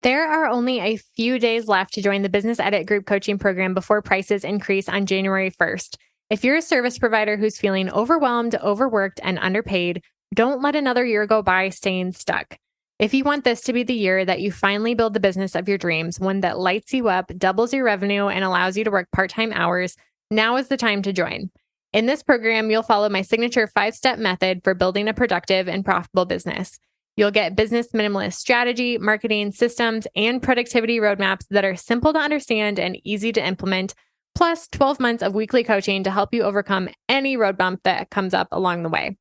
There are only a few days left to join the Business Edit Group Coaching Program before prices increase on January 1st. If you're a service provider who's feeling overwhelmed, overworked, and underpaid, don't let another year go by staying stuck. If you want this to be the year that you finally build the business of your dreams, one that lights you up, doubles your revenue, and allows you to work part-time hours, now is the time to join. In this program, you'll follow my signature 5-step method for building a productive and profitable business. You'll get business minimalist strategy, marketing systems, and productivity roadmaps that are simple to understand and easy to implement, plus 12 months of weekly coaching to help you overcome any road bump that comes up along the way.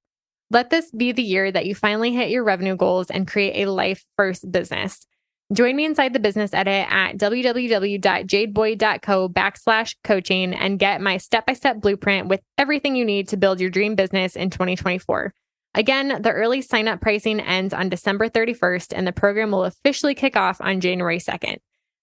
Let this be the year that you finally hit your revenue goals and create a life-first business. Join me inside the Business Edit at www.jadeboyd.co/coaching and get my step-by-step blueprint with everything you need to build your dream business in 2024. Again, the early sign-up pricing ends on December 31st, and the program will officially kick off on January 2nd.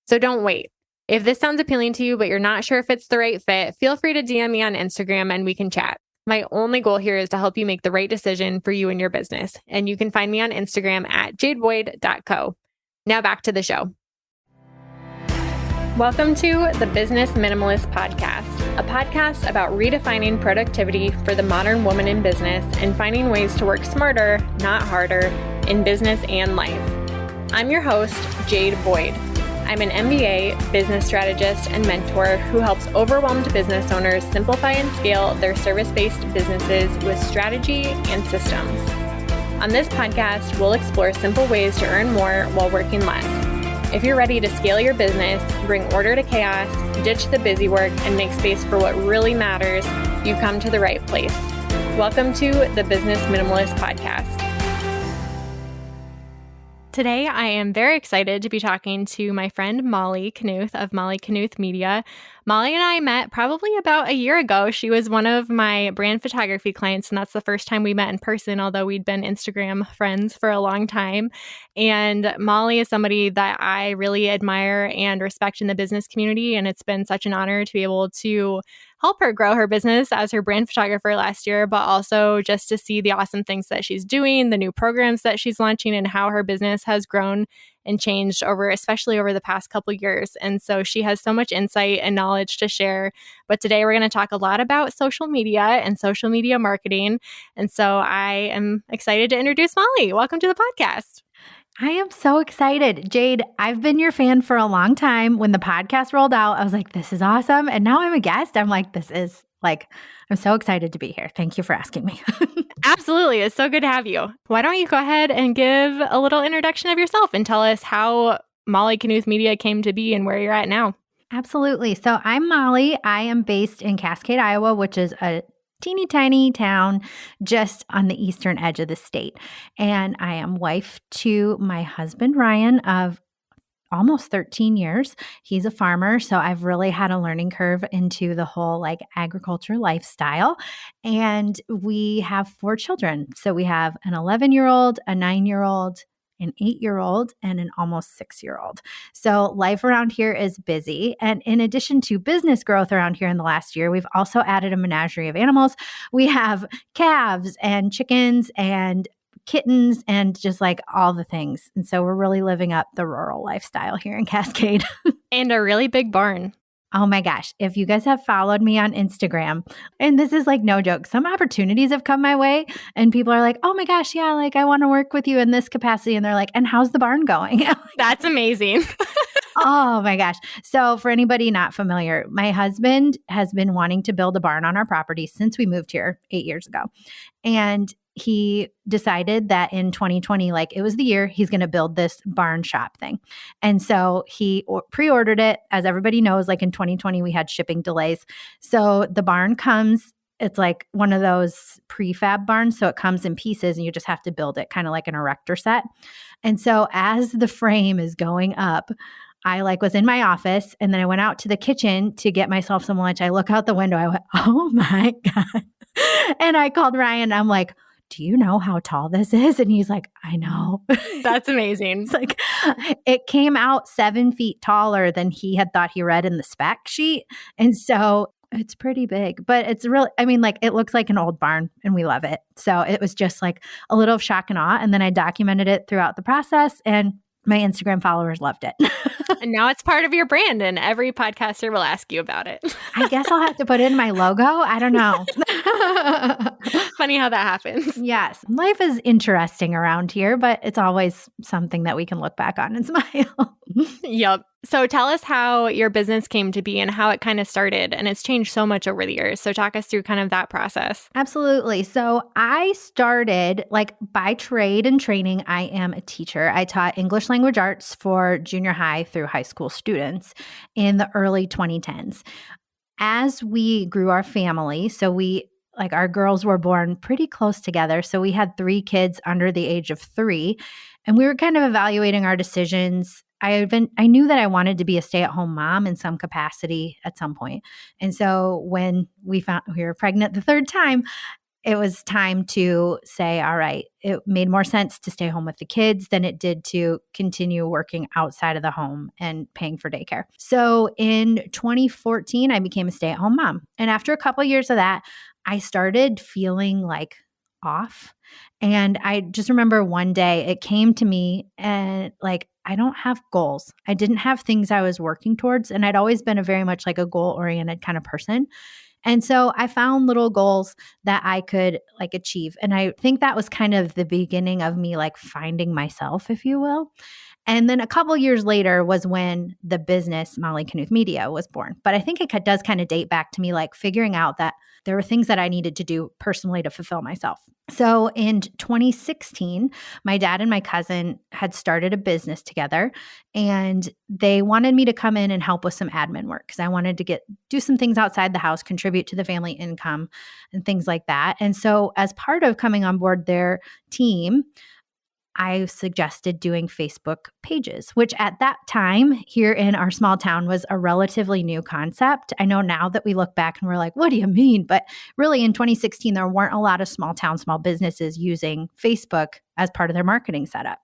So don't wait. If this sounds appealing to you, but you're not sure if it's the right fit, feel free to DM me on Instagram and we can chat. My only goal here is to help you make the right decision for you and your business. And you can find me on Instagram at jadeboyd.co. Now back to the show. Welcome to the Business Minimalist Podcast, a podcast about redefining productivity for the modern woman in business and finding ways to work smarter, not harder, in business and life. I'm your host, Jade Boyd. I'm an MBA, business strategist, and mentor who helps overwhelmed business owners simplify and scale their service-based businesses with strategy and systems. On this podcast, we'll explore simple ways to earn more while working less. If you're ready to scale your business, bring order to chaos, ditch the busy work, and make space for what really matters, you've come to the right place. Welcome to the Business Minimalist Podcast. Today, I am very excited to be talking to my friend Molly Knuth of Molly Knuth Media. Molly and I met probably about a year ago. She was one of my brand photography clients, and that's the first time we met in person, although we'd been Instagram friends for a long time. And Molly is somebody that I really admire and respect in the business community, and it's been such an honor to be able to help her grow her business as her brand photographer last year, but also just to see the awesome things that she's doing, the new programs that she's launching, and how her business has grown and changed especially over the past couple of years. And so she has so much insight and knowledge to share. But today we're going to talk a lot about social media and social media marketing. And so I am excited to introduce Molly. Welcome to the podcast. I am so excited. Jade, I've been your fan for a long time. When the podcast rolled out, I was like, this is awesome. And now I'm a guest. I'm like, I'm so excited to be here. Thank you for asking me. Absolutely. It's so good to have you. Why don't you go ahead and give a little introduction of yourself and tell us how Molly Knuth Media came to be and where you're at now. Absolutely. So I'm Molly. I am based in Cascade, Iowa, which is a teeny tiny town just on the eastern edge of the state. And I am wife to my husband, Ryan, of almost 13 years. He's a farmer, so I've really had a learning curve into the whole agriculture lifestyle. And we have 4 children. So we have an 11-year-old, a 9-year-old, an 8-year-old, and an almost 6-year-old. So life around here is busy. And in addition to business growth around here in the last year, we've also added a menagerie of animals. We have calves and chickens and kittens and just all the things. And so we're really living up the rural lifestyle here in Cascade. And a really big barn. Oh my gosh. If you guys have followed me on Instagram, and this is no joke, some opportunities have come my way and people are like, oh my gosh, yeah, I want to work with you in this capacity. And they're like, and how's the barn going? That's amazing. Oh my gosh. So for anybody not familiar, my husband has been wanting to build a barn on our property since we moved here 8 years ago. And he decided that in 2020, it was the year he's going to build this barn shop thing. And so he pre-ordered it. As everybody knows, in 2020, we had shipping delays. So the barn comes, it's one of those prefab barns. So it comes in pieces and you just have to build it kind of like an erector set. And so as the frame is going up, I was in my office and then I went out to the kitchen to get myself some lunch. I look out the window. I went, oh my God. And I called Ryan. I'm like, do you know how tall this is? And he's like, I know. That's amazing. It's it came out 7 feet taller than he had thought he read in the spec sheet. And so it's pretty big, but it's really, it looks like an old barn and we love it. So it was just a little shock and awe. And then I documented it throughout the process and my Instagram followers loved it. And now it's part of your brand and every podcaster will ask you about it. I guess I'll have to put it in my logo. I don't know. Funny how that happens. Yes. Life is interesting around here, but it's always something that we can look back on and smile. Yep. So tell us how your business came to be and how it kind of started. And it's changed so much over the years. So talk us through kind of that process. Absolutely. So I started by trade and training. I am a teacher. I taught English language arts for junior high through high school students in the early 2010s. As we grew our family, so our girls were born pretty close together. So we had 3 kids under the age of 3, and we were kind of evaluating our decisions. I knew that I wanted to be a stay-at-home mom in some capacity at some point. And so when we found we were pregnant the 3rd time, it was time to say, all right, it made more sense to stay home with the kids than it did to continue working outside of the home and paying for daycare. So in 2014, I became a stay-at-home mom. And after a couple of years of that, I started feeling off. And I just remember one day it came to me and I don't have goals. I didn't have things I was working towards. And I'd always been a very much a goal-oriented kind of person. And so I found little goals that I could achieve. And I think that was kind of the beginning of me finding myself, if you will. And then a couple years later was when the business Molly Knuth Media was born. But I think it does kind of date back to me figuring out that there were things that I needed to do personally to fulfill myself. So in 2016, my dad and my cousin had started a business together, and they wanted me to come in and help with some admin work because I wanted to do some things outside the house, contribute to the family income and things like that. And so as part of coming on board their team, I suggested doing Facebook pages, which at that time here in our small town was a relatively new concept. I know now that we look back and we're like, what do you mean? But really in 2016, there weren't a lot of small businesses using Facebook as part of their marketing setup.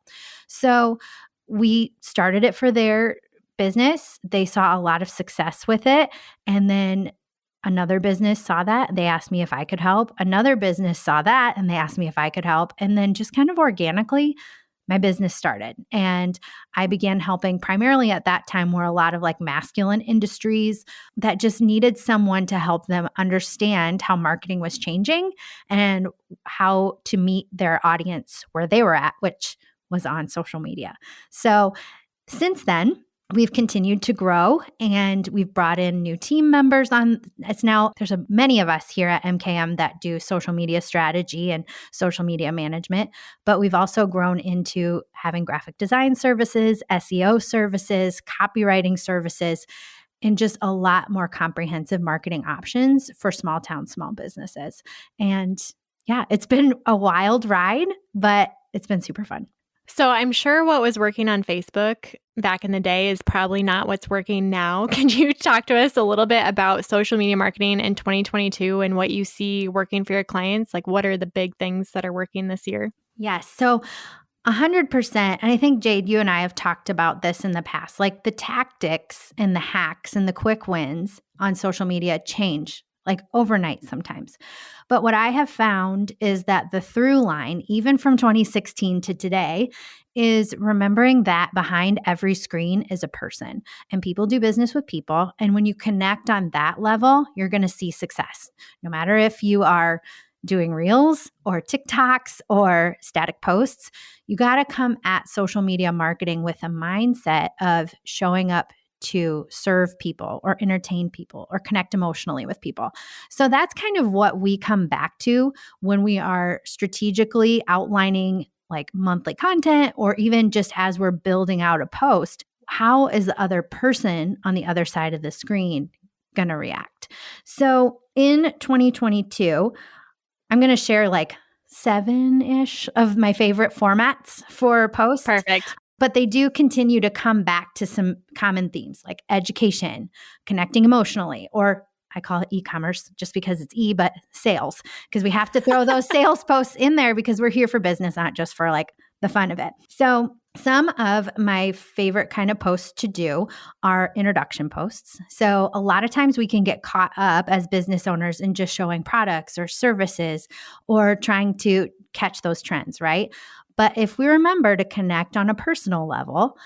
So we started it for their business. They saw a lot of success with it. And then another business saw that. They asked me if I could help. Another business saw that and they asked me if I could help. And then just kind of organically, my business started. And I began helping primarily at that time were a lot of masculine industries that just needed someone to help them understand how marketing was changing and how to meet their audience where they were at, which was on social media. So since then, we've continued to grow and we've brought in new team members on. There's many of us here at MKM that do social media strategy and social media management, but we've also grown into having graphic design services, SEO services, copywriting services, and just a lot more comprehensive marketing options for small businesses. And yeah, it's been a wild ride, but it's been super fun. So I'm sure what was working on Facebook back in the day is probably not what's working now. Can you talk to us a little bit about social media marketing in 2022 and what you see working for your clients? What are the big things that are working this year? Yes. So 100%. And I think, Jade, you and I have talked about this in the past. The tactics and the hacks and the quick wins on social media change overnight sometimes. But what I have found is that the through line, even from 2016 to today, is remembering that behind every screen is a person and people do business with people. And when you connect on that level, you're going to see success. No matter if you are doing reels or TikToks or static posts, you got to come at social media marketing with a mindset of showing up to serve people or entertain people or connect emotionally with people. So that's kind of what we come back to when we are strategically outlining monthly content, or even just as we're building out a post. How is the other person on the other side of the screen going to react? So in 2022, I'm going to share 7-ish of my favorite formats for posts. Perfect. But they do continue to come back to some common themes like education, connecting emotionally, or I call it e-commerce just because it's but sales, because we have to throw those sales posts in there because we're here for business, not just for the fun of it. So some of my favorite kind of posts to do are introduction posts. So a lot of times we can get caught up as business owners in just showing products or services or trying to catch those trends, right? But if we remember to connect on a personal level,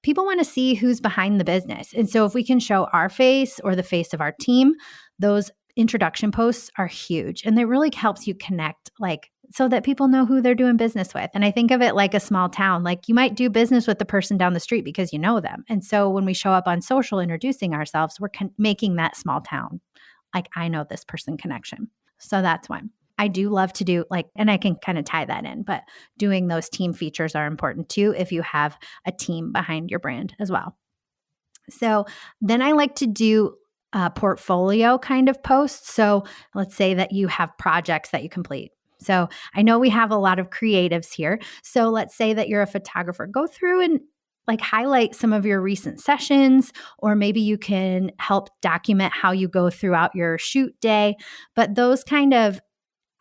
people want to see who's behind the business. And so if we can show our face or the face of our team, those introduction posts are huge. And it really helps you connect, like, so that people know who they're doing business with. And I think of it like a small town. Like, you might do business with the person down the street because you know them. And so when we show up on social introducing ourselves, we're making that small town, like, I know this person connection. So that's one. I do love to do, like, and I can kind of tie that in, but doing those team features are important too if you have a team behind your brand as well. So then I like to do portfolio kind of posts. So let's say that you have projects that you complete. So I know we have a lot of creatives here. So let's say that you're a photographer. Go through and like highlight some of your recent sessions, or maybe you can help document how you go throughout your shoot day. But those kind of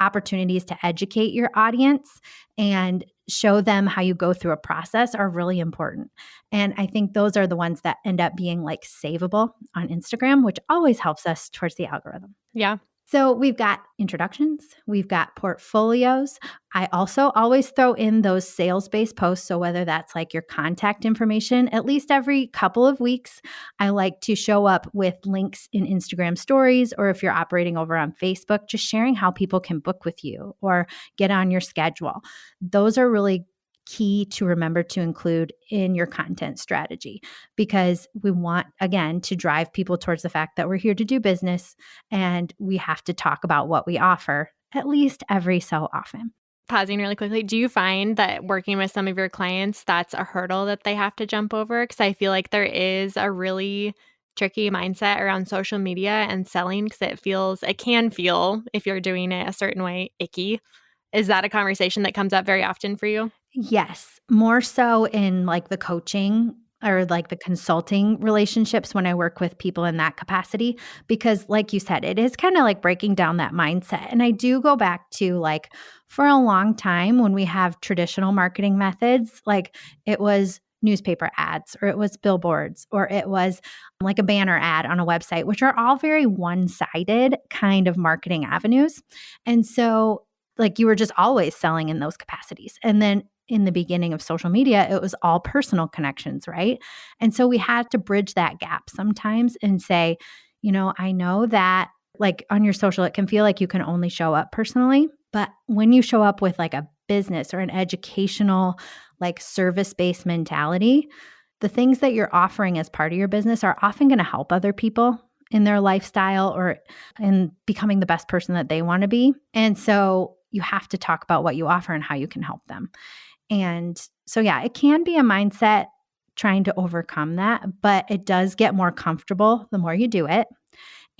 opportunities to educate your audience and show them how you go through a process are really important. And I think those are the ones that end up being like savable on Instagram, which always helps us towards the algorithm. Yeah. So we've got introductions, we've got portfolios. I also always throw in those sales-based posts. So whether that's like your contact information, at least every couple of weeks, I like to show up with links in Instagram stories, or if you're operating over on Facebook, just sharing how people can book with you or get on your schedule. Those are really key to remember to include in your content strategy, because we want, again, to drive people towards the fact that we're here to do business and we have to talk about what we offer at least every so often. Pausing really quickly, do you find that working with some of your clients, that's a hurdle that they have to jump over? Because I feel like there is a really tricky mindset around social media and selling, because it can feel, if you're doing it a certain way, icky. Is that a conversation that comes up very often for you? Yes, more so in like the coaching or like the consulting relationships when I work with people in that capacity, because like you said, it is kind of like breaking down that mindset. And I do go back to like for a long time when we have traditional marketing methods, like it was newspaper ads, or it was billboards, or it was like a banner ad on a website, which are all very one-sided kind of marketing avenues. And so like you were just always selling in those capacities. And then in the beginning of social media, it was all personal connections, right? And so we had to bridge that gap sometimes and say, I know that like on your social, it can feel like you can only show up personally. But when you show up with like a business or an educational, like service-based mentality, the things that you're offering as part of your business are often going to help other people in their lifestyle or in becoming the best person that they want to be. And so you have to talk about what you offer and how you can help them. And so, yeah, it can be a mindset trying to overcome that, but it does get more comfortable the more you do it.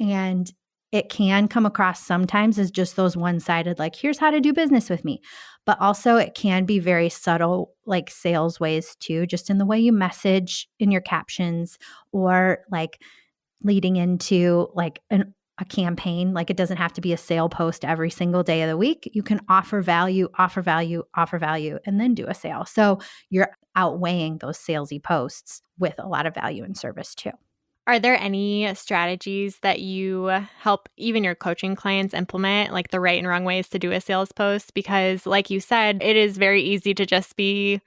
And it can come across sometimes as just those one-sided, like, here's how to do business with me. But also it can be very subtle, like sales ways too, just in the way you message in your captions, or like leading into like a campaign. Like, it doesn't have to be a sale post every single day of the week. You can offer value, and then do a sale. So you're outweighing those salesy posts with a lot of value and service too. Are there any strategies that you help even your coaching clients implement, like the right and wrong ways to do a sales post? Because like you said, it is very easy to just be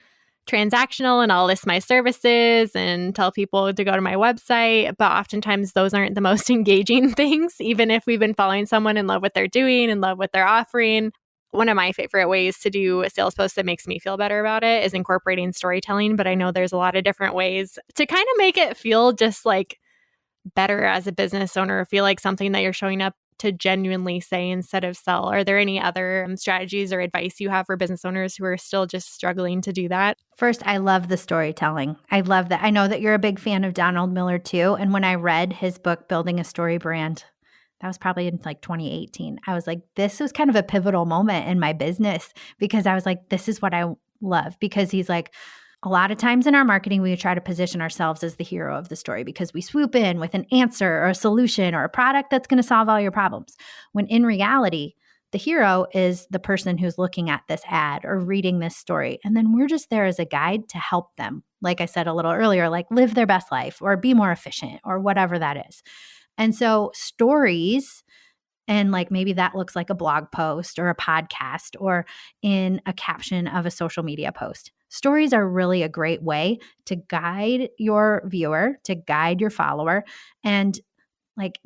transactional and I'll list my services and tell people to go to my website. But oftentimes those aren't the most engaging things, even if we've been following someone and love what they're doing and love what they're offering. One of my favorite ways to do a sales post that makes me feel better about it is incorporating storytelling. But I know there's a lot of different ways to kind of make it feel just like better as a business owner, feel like something that you're showing up to genuinely say instead of sell. Are there any other strategies or advice you have for business owners who are still just struggling to do that? First, I love the storytelling. I love that. I know that you're a big fan of Donald Miller too. And when I read his book, Building a Story Brand, that was probably in like 2018. I was like, this was kind of a pivotal moment in my business, because I was like, this is what I love. Because he's like, a lot of times in our marketing, we try to position ourselves as the hero of the story because we swoop in with an answer or a solution or a product that's going to solve all your problems. When in reality, the hero is the person who's looking at this ad or reading this story. And then we're just there as a guide to help them. Like I said a little earlier, like live their best life or be more efficient or whatever that is. And so stories And like maybe that looks like a blog post or a podcast or in a caption of a social media post. Stories are really a great way to guide your viewer, to guide your follower, and like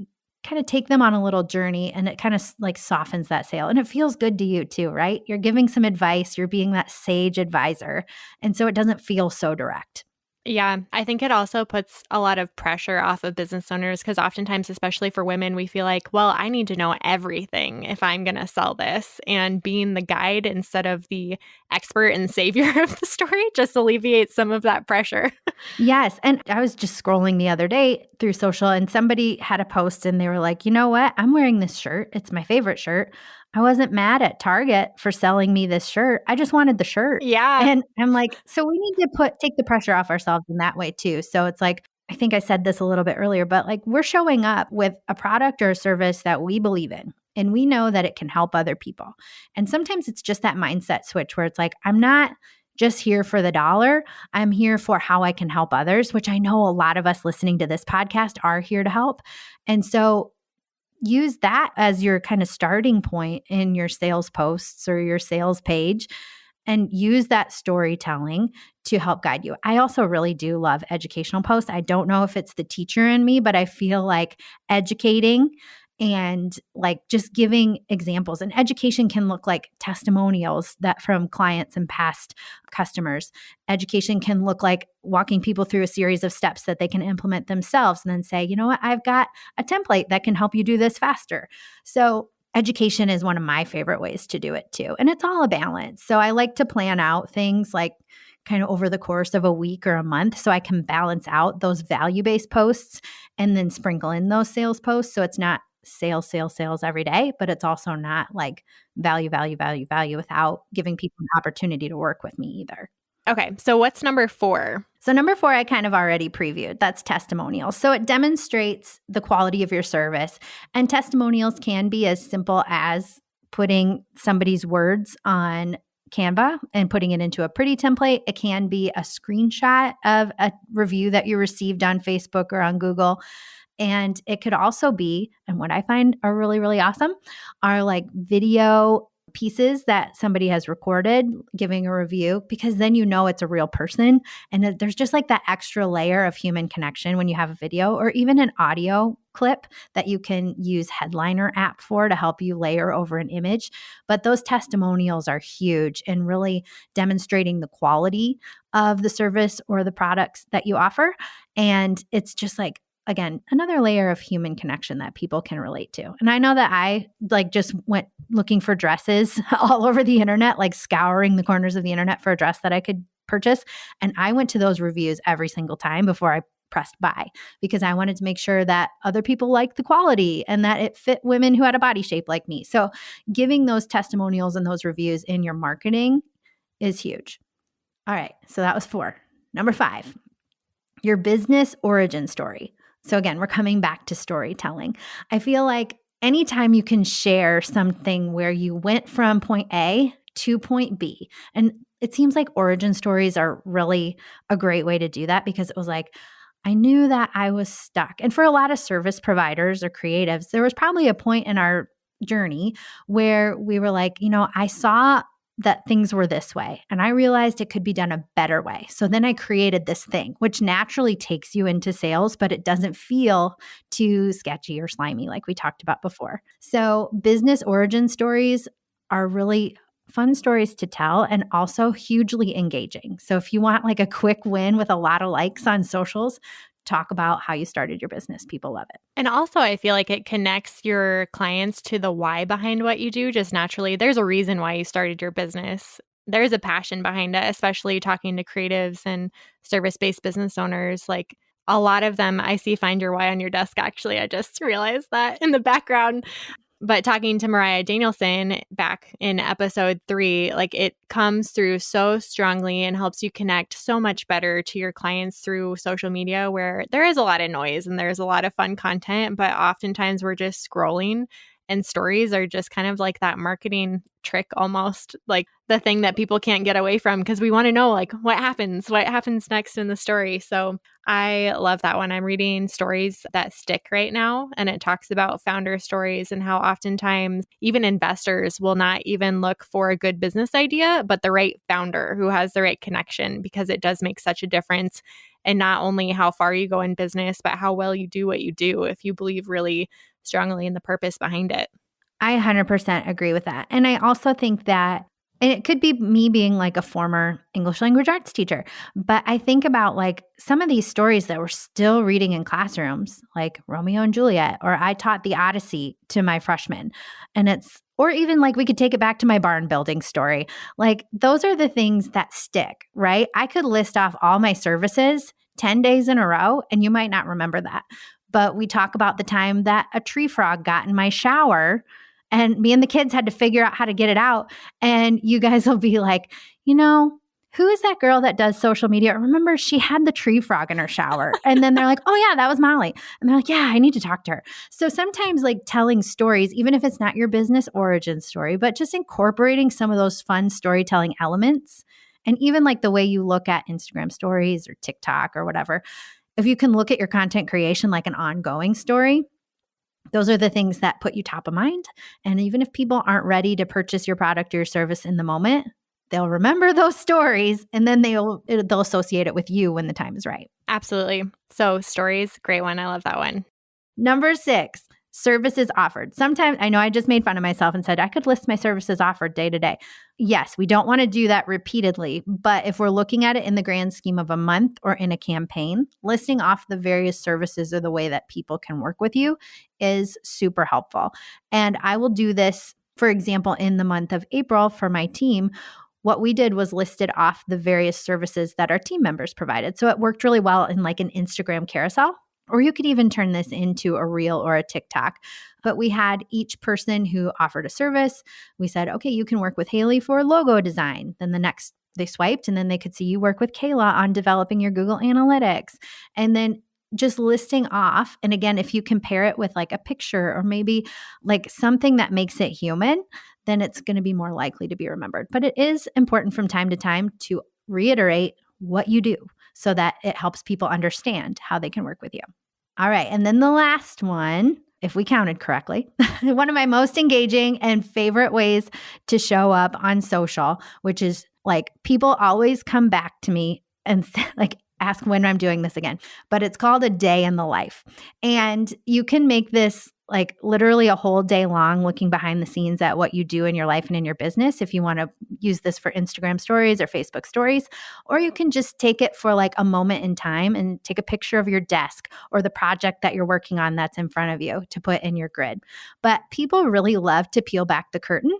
kind of take them on a little journey, and it kind of like softens that sale, and it feels good to you too, right? You're giving some advice, you're being that sage advisor, and so it doesn't feel so direct. Yeah, I think it also puts a lot of pressure off of business owners because oftentimes, especially for women, we feel like, well, I need to know everything if I'm going to sell this. And being the guide instead of the expert and savior of the story just alleviates some of that pressure. Yes. And I was just scrolling the other day through social, and somebody had a post and they were like, you know what? I'm wearing this shirt. It's my favorite shirt. I wasn't mad at Target for selling me this shirt. I just wanted the shirt. Yeah. And I'm like, so we need to take the pressure off ourselves in that way too. So it's like, I think I said this a little bit earlier, but like we're showing up with a product or a service that we believe in, and we know that it can help other people. And sometimes it's just that mindset switch where it's like, I'm not just here for the dollar. I'm here for how I can help others, which I know a lot of us listening to this podcast are here to help. And so use that as your kind of starting point in your sales posts or your sales page, and use that storytelling to help guide you. I also really do love educational posts. I don't know if it's the teacher in me, but I feel like educating and like just giving examples. And education can look like testimonials that from clients and past customers. Education can look like walking people through a series of steps that they can implement themselves and then say, you know what, I've got a template that can help you do this faster. So education is one of my favorite ways to do it too. And it's all a balance. So I like to plan out things like kind of over the course of a week or a month so I can balance out those value-based posts and then sprinkle in those sales posts. So it's not sales, sales, sales every day, but it's also not like value, value, value, value without giving people an opportunity to work with me either. Okay. So what's number 4? So number 4, I kind of already previewed. That's testimonials. So it demonstrates the quality of your service. And testimonials can be as simple as putting somebody's words on Canva and putting it into a pretty template. It can be a screenshot of a review that you received on Facebook or on Google. And it could also be, and what I find are really, really awesome, are like video pieces that somebody has recorded giving a review, because then you know it's a real person. And there's just like that extra layer of human connection when you have a video or even an audio clip that you can use Headliner app for to help you layer over an image. But those testimonials are huge in really demonstrating the quality of the service or the products that you offer. And it's just like, again, another layer of human connection that people can relate to. And I know that I like just went looking for dresses all over the internet, like scouring the corners of the internet for a dress that I could purchase. And I went to those reviews every single time before I pressed buy, because I wanted to make sure that other people liked the quality and that it fit women who had a body shape like me. So giving those testimonials and those reviews in your marketing is huge. All right. So that was 4. Number 5, your business origin story. So again, we're coming back to storytelling. I feel like anytime you can share something where you went from point A to point B, and it seems like origin stories are really a great way to do that, because it was like, I knew that I was stuck. And for a lot of service providers or creatives, there was probably a point in our journey where we were like, you know, I saw that things were this way, and I realized it could be done a better way. So then I created this thing, which naturally takes you into sales, but it doesn't feel too sketchy or slimy like we talked about before. So business origin stories are really fun stories to tell and also hugely engaging. So if you want like a quick win with a lot of likes on socials, talk about how you started your business. People love it. And also, I feel like it connects your clients to the why behind what you do just naturally. There's a reason why you started your business. There's a passion behind it, especially talking to creatives and service-based business owners. Like a lot of them, I see Find Your Why on your desk, actually. I just realized that in the background. But talking to Mariah Danielson back in episode 3, like it comes through so strongly and helps you connect so much better to your clients through social media, where there is a lot of noise and there's a lot of fun content, but oftentimes we're just scrolling And stories are just kind of like that marketing trick, almost like the thing that people can't get away from, because we want to know like what happens next in the story. So I love that one. I'm reading Stories That Stick right now, and it talks about founder stories and how oftentimes even investors will not even look for a good business idea, but the right founder who has the right connection, because it does make such a difference in not only how far you go in business, but how well you do what you do if you believe really strongly in the purpose behind it. I 100% agree with that. And I also think that, and it could be me being like a former English language arts teacher, but I think about like some of these stories that we're still reading in classrooms, like Romeo and Juliet, or I taught the Odyssey to my freshmen. Or even like we could take it back to my barn building story. Like those are the things that stick, right? I could list off all my services 10 days in a row, and you might not remember that. But we talk about the time that a tree frog got in my shower and me and the kids had to figure out how to get it out. And you guys will be like, who is that girl that does social media? Remember, she had the tree frog in her shower. And then they're like, oh, yeah, that was Molly. And they're like, yeah, I need to talk to her. So sometimes like telling stories, even if it's not your business origin story, but just incorporating some of those fun storytelling elements. And even like the way you look at Instagram stories or TikTok or whatever, if you can look at your content creation like an ongoing story, those are the things that put you top of mind. And even if people aren't ready to purchase your product or your service in the moment, they'll remember those stories and then they'll associate it with you when the time is right. Absolutely. So stories, great one. I love that one. Number 6, services offered. Sometimes I know I just made fun of myself and said I could list my services offered day to day. Yes, we don't want to do that repeatedly, but if we're looking at it in the grand scheme of a month or in a campaign, listing off the various services or the way that people can work with you is super helpful. And I will do this, for example, in the month of April for my team. What we did was listed off the various services that our team members provided. So it worked really well in like an Instagram carousel. Or you could even turn this into a reel or a TikTok. But we had each person who offered a service. We said, okay, you can work with Haley for logo design. Then the next, they swiped and then they could see you work with Kayla on developing your Google Analytics. And then just listing off. And again, if you compare it with like a picture or maybe like something that makes it human, then it's going to be more likely to be remembered. But it is important from time to time to reiterate what you do so that it helps people understand how they can work with you. All right. And then the last one, if we counted correctly, one of my most engaging and favorite ways to show up on social, which is like people always come back to me and like ask when I'm doing this again, but it's called a day in the life. And you can make this like literally a whole day long looking behind the scenes at what you do in your life and in your business if you want to use this for Instagram stories or Facebook stories, or you can just take it for like a moment in time and take a picture of your desk or the project that you're working on that's in front of you to put in your grid. But people really love to peel back the curtain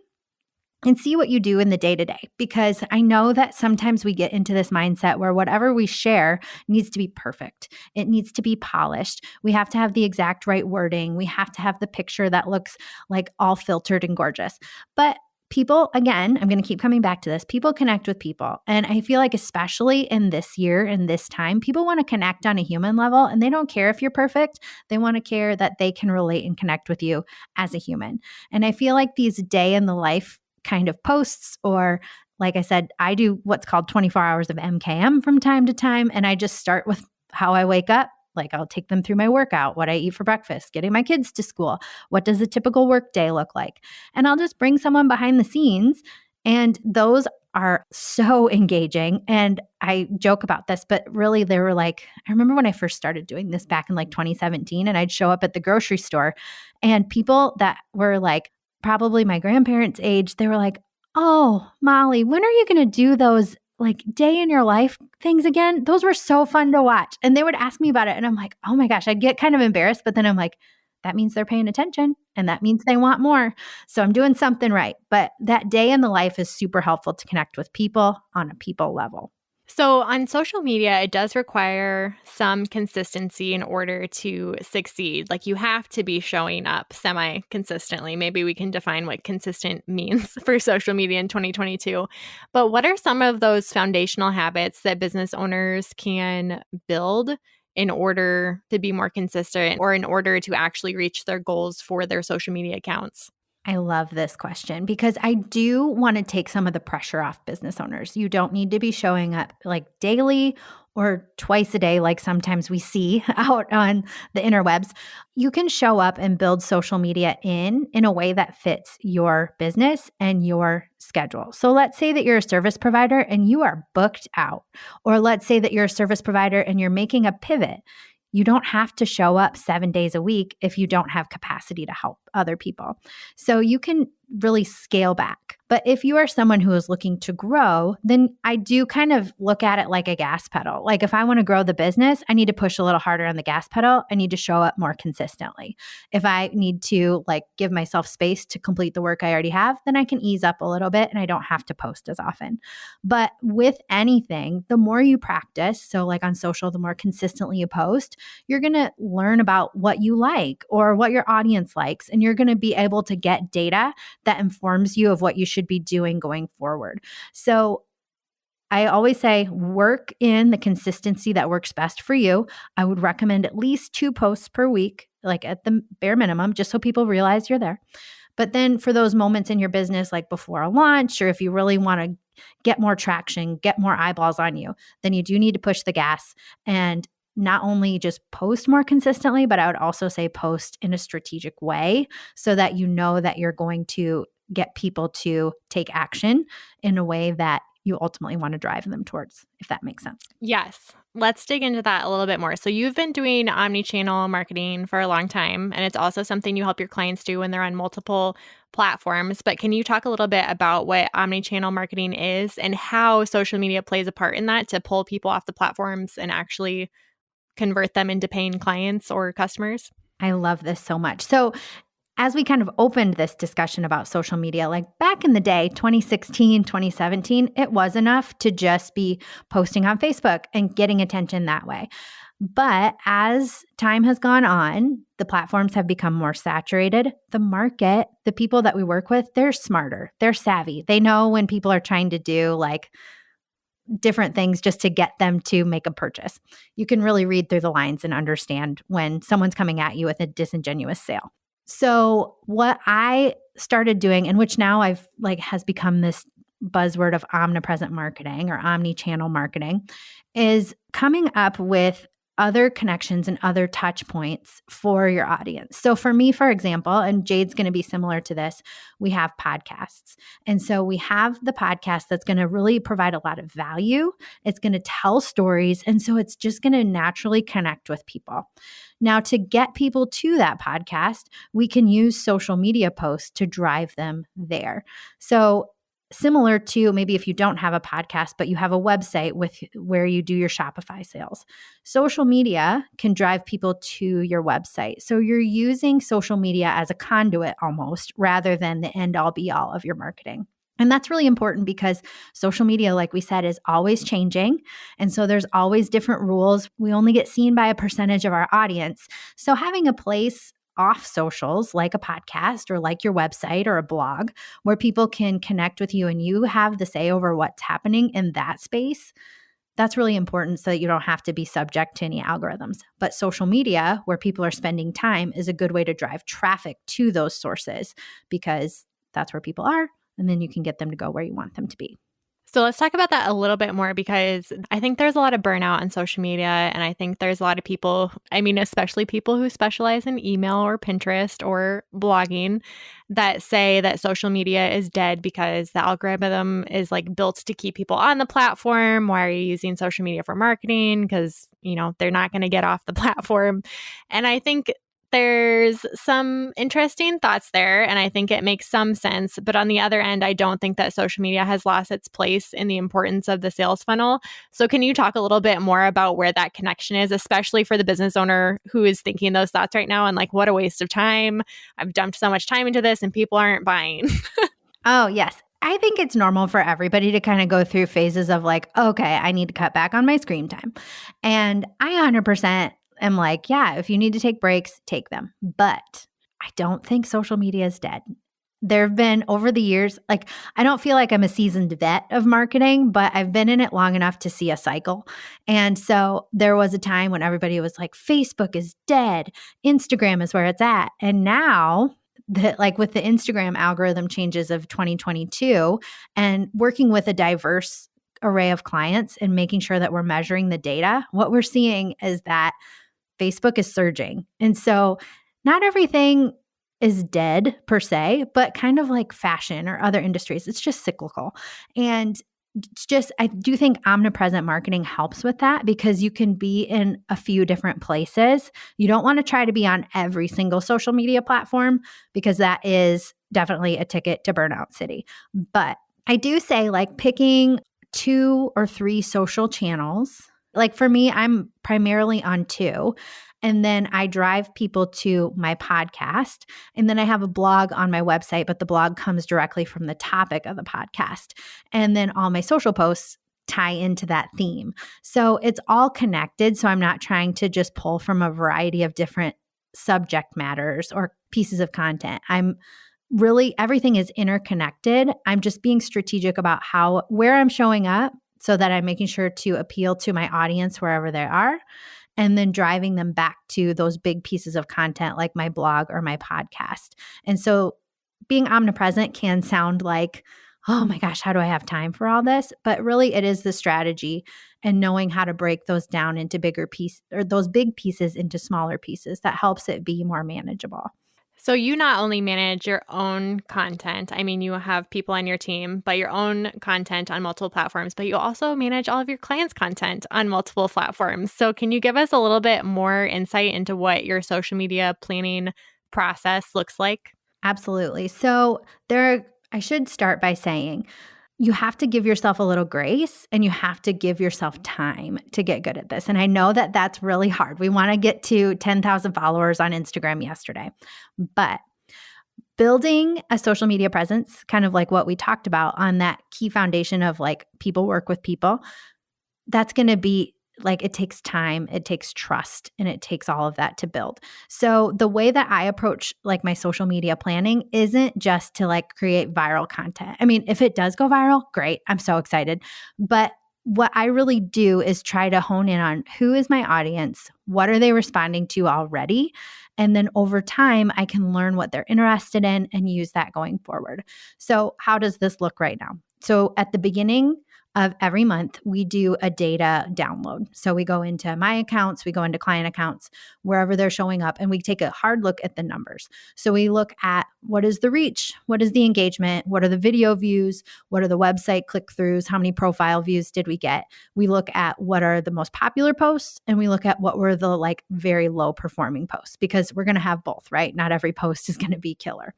and see what you do in the day-to-day, because I know that sometimes we get into this mindset where whatever we share needs to be perfect. It needs to be polished. We have to have the exact right wording. We have to have the picture that looks like all filtered and gorgeous. But people, again, I'm going to keep coming back to this, people connect with people. And I feel like especially in this year, in this time, people want to connect on a human level, and they don't care if you're perfect. They want to care that they can relate and connect with you as a human. And I feel like these day in the life kind of posts, or like I said, I do what's called 24 hours of MKM from time to time. And I just start with how I wake up. Like I'll take them through my workout, what I eat for breakfast, getting my kids to school. What does a typical work day look like? And I'll just bring someone behind the scenes. And those are so engaging. And I joke about this, but really they were like, I remember when I first started doing this back in like 2017, and I'd show up at the grocery store and people that were like, probably my grandparents' age, they were like, oh, Molly, when are you going to do those like day in your life things again? Those were so fun to watch. And they would ask me about it. And I'm like, oh my gosh, I'd get kind of embarrassed. But then I'm like, that means they're paying attention and that means they want more. So I'm doing something right. But that day in the life is super helpful to connect with people on a people level. So on social media, it does require some consistency in order to succeed. Like you have to be showing up semi-consistently. Maybe we can define what consistent means for social media in 2022. But what are some of those foundational habits that business owners can build in order to be more consistent or in order to actually reach their goals for their social media accounts? I love this question because I do want to take some of the pressure off business owners. You don't need to be showing up like daily or twice a day, like sometimes we see out on the interwebs. You can show up and build social media in a way that fits your business and your schedule. So let's say that you're a service provider and you are booked out, or let's say that you're a service provider and you're making a pivot. You don't have to show up 7 days a week if you don't have capacity to help other people. So you can really scale back. But if you are someone who is looking to grow, then I do kind of look at it like a gas pedal. Like if I want to grow the business, I need to push a little harder on the gas pedal. I need to show up more consistently. If I need to like give myself space to complete the work I already have, then I can ease up a little bit and I don't have to post as often. But with anything, the more you practice, so like on social, the more consistently you post, you're going to learn about what you like or what your audience likes. And you're going to be able to get data that informs you of what you should be doing going forward. So I always say work in the consistency that works best for you. I would recommend at least 2 posts per week, like at the bare minimum, just so people realize you're there. But then for those moments in your business, like before a launch, or if you really want to get more traction, get more eyeballs on you, then you do need to push the gas and not only just post more consistently, but I would also say post in a strategic way so that you know that you're going to get people to take action in a way that you ultimately want to drive them towards, if that makes sense. Yes. Let's dig into that a little bit more. So you've been doing omni-channel marketing for a long time, and it's also something you help your clients do when they're on multiple platforms. But can you talk a little bit about what omni-channel marketing is and how social media plays a part in that to pull people off the platforms and actually convert them into paying clients or customers? I love this so much. So as we kind of opened this discussion about social media, like back in the day, 2016, 2017, it was enough to just be posting on Facebook and getting attention that way. But as time has gone on, the platforms have become more saturated. The market, the people that we work with, they're smarter. They're savvy. They know when people are trying to do like different things just to get them to make a purchase. You can really read through the lines and understand when someone's coming at you with a disingenuous sale. So what I started doing, and which now I've like has become this buzzword of omnipresent marketing or omni-channel marketing, is coming up with other connections and other touch points for your audience. So for me, for example, and Jade's going to be similar to this, we have podcasts. And so we have the podcast that's going to really provide a lot of value. It's going to tell stories. And so it's just going to naturally connect with people. Now, to get people to that podcast, we can use social media posts to drive them there. So similar to maybe if you don't have a podcast, but you have a website with where you do your Shopify sales. Social media can drive people to your website. So you're using social media as a conduit almost rather than the end all be all of your marketing. And that's really important because social media, like we said, is always changing. And so there's always different rules. We only get seen by a percentage of our audience. So having a place off socials like a podcast or like your website or a blog where people can connect with you and you have the say over what's happening in that space, that's really important so that you don't have to be subject to any algorithms. But social media, where people are spending time, is a good way to drive traffic to those sources because that's where people are, and then you can get them to go where you want them to be. So let's talk about that a little bit more because I think there's a lot of burnout on social media. And I think there's a lot of people, I mean, especially people who specialize in email or Pinterest or blogging that say that social media is dead because the algorithm is like built to keep people on the platform. Why are you using social media for marketing? Because, you know, they're not going to get off the platform. And I think there's some interesting thoughts there, and I think it makes some sense. But on the other end, I don't think that social media has lost its place in the importance of the sales funnel. So can you talk a little bit more about where that connection is, especially for the business owner who is thinking those thoughts right now and like, what a waste of time. I've dumped so much time into this and people aren't buying. Oh, yes. I think it's normal for everybody to kind of go through phases of like, okay, I need to cut back on my screen time. And I 100% am like, yeah, if you need to take breaks, take them. But I don't think social media is dead. there have been over the years, like, I don't feel like I'm a seasoned vet of marketing, but I've been in it long enough to see a cycle. And so there was a time when everybody was like, Facebook is dead, Instagram is where it's at. And now, like with the Instagram algorithm changes of 2022 and working with a diverse array of clients and making sure that we're measuring the data, what we're seeing is that Facebook is surging. And so not everything is dead per se, but kind of like fashion or other industries, it's just cyclical. And it's just, I do think omnipresent marketing helps with that because you can be in a few different places. You don't want to try to be on every single social media platform because that is definitely a ticket to burnout city. But I do say like picking 2 or 3 social channels. Like for me, I'm primarily on 2. And then I drive people to my podcast. And then I have a blog on my website, but the blog comes directly from the topic of the podcast. And then all my social posts tie into that theme. So it's all connected. So I'm not trying to just pull from a variety of different subject matters or pieces of content. I'm really, everything is interconnected. I'm just being strategic about where I'm showing up so that I'm making sure to appeal to my audience wherever they are, and then driving them back to those big pieces of content like my blog or my podcast. And so being omnipresent can sound like, oh my gosh, how do I have time for all this? But really it is the strategy and knowing how to break those down into bigger pieces or those big pieces into smaller pieces that helps it be more manageable. So you not only manage your own content, I mean, you have people on your team, but your own content on multiple platforms, but you also manage all of your clients' content on multiple platforms. So can you give us a little bit more insight into what your social media planning process looks like? Absolutely. So I should start by saying, you have to give yourself a little grace and you have to give yourself time to get good at this. And I know that that's really hard. We want to get to 10,000 followers on Instagram yesterday, but building a social media presence, kind of like what we talked about on that key foundation of like people work with people, that's going to be like, it takes time, it takes trust, and it takes all of that to build. So the way that I approach like my social media planning isn't just to like create viral content. I mean, if it does go viral, great. I'm so excited. But what I really do is try to hone in on who is my audience, what are they responding to already? And then over time, I can learn what they're interested in and use that going forward. So how does this look right now? So at the beginning of every month, we do a data download. So we go into my accounts, we go into client accounts, wherever they're showing up, and we take a hard look at the numbers. So we look at what is the reach, what is the engagement, what are the video views, what are the website click-throughs, how many profile views did we get? We look at what are the most popular posts, and we look at what were the like very low performing posts, because we're going to have both, right? Not every post is going to be killer.